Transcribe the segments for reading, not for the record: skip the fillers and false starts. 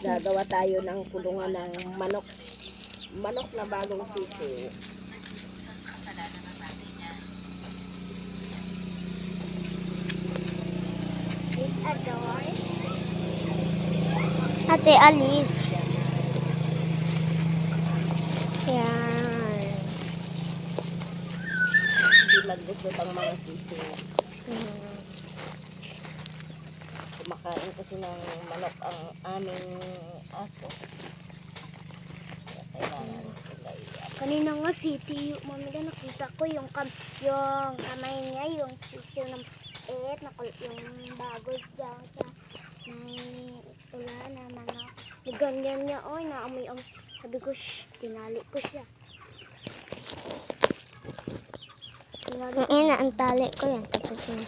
Gagawa tayo ng kulungan ng manok. Manok na bagong sisiw. Miss Ador. Ate Alice. Yan. Hindi magusot ang mga sisiw. Kumakain kasi ng manok ang aming aso. Kaya kailangan sila Kanina nga city, mamila nakita ko yung kamay niya, yung sisiw ng yung bago dyan sa may tula na manok. Ganyan niya, oy, naamoy ang sabi ko, shh, tinali ko siya. Ina, ang tali ko yan. Tapos yun.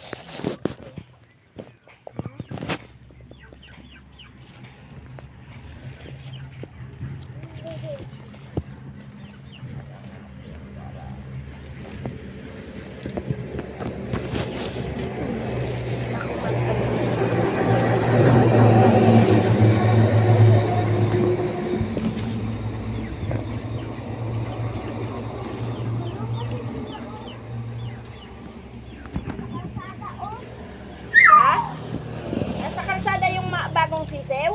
Nasa kalsada yung bagong sisiw?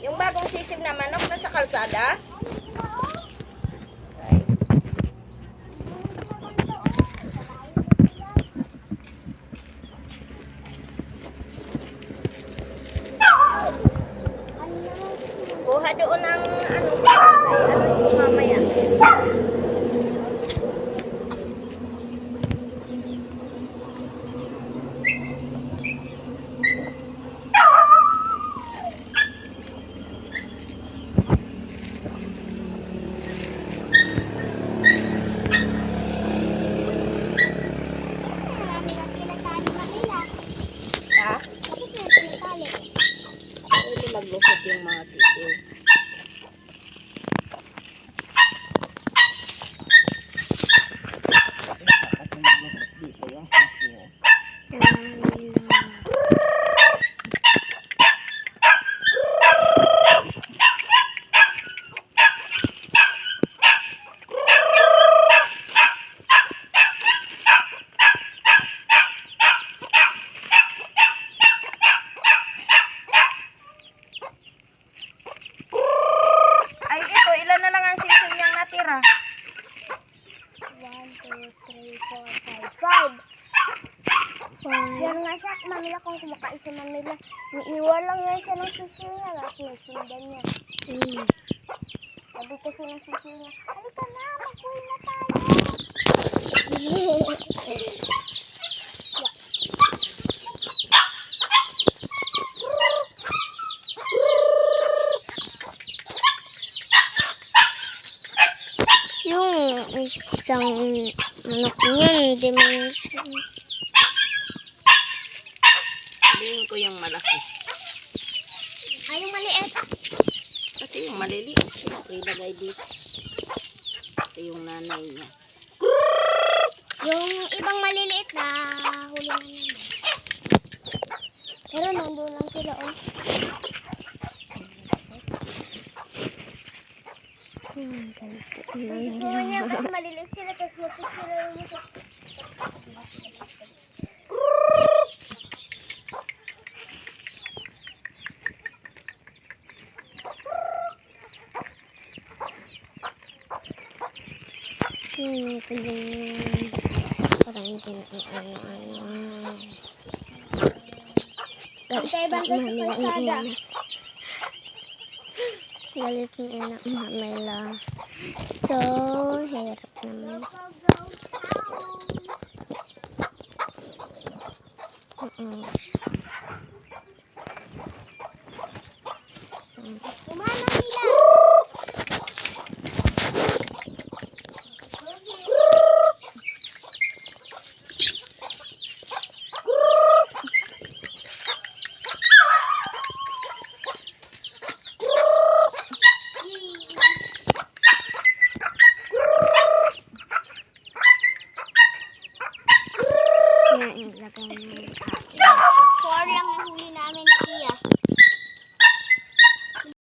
Yung bagong sisiw na manok nasa kalsada? Kuha doon ang mamaya. Ha? Hindi maglusot yung mga sisiw. Kasi maglusot dito yung sisiw. Ay, ito, ilan na lang ang sisiw niyang natira? 1, 2, 3, 4, 5, 5. Yan nga siya, mamila kung kumakain si mamila. Iiwan lang yan siya ng sisiw niya. Lahat may sundan niya. Sabi kasi ng sisiw niya, halika na, mag-uwi na tayo. Yung isang manok niya, hindi man siya. Sabihin ko yung malaki. Ay, yung maliit. Kasi yung maliliit, ilagay dito. Ito yung nanay niya. Yung ibang maliliit na huli na naman. Pero nandun lang sila, oh. Siguro niya kasi maliliit sila kasi mapit sila yung sa... Pagkaibang ko sa kalsada. Galit ni anak Mamela. So, hirap naman.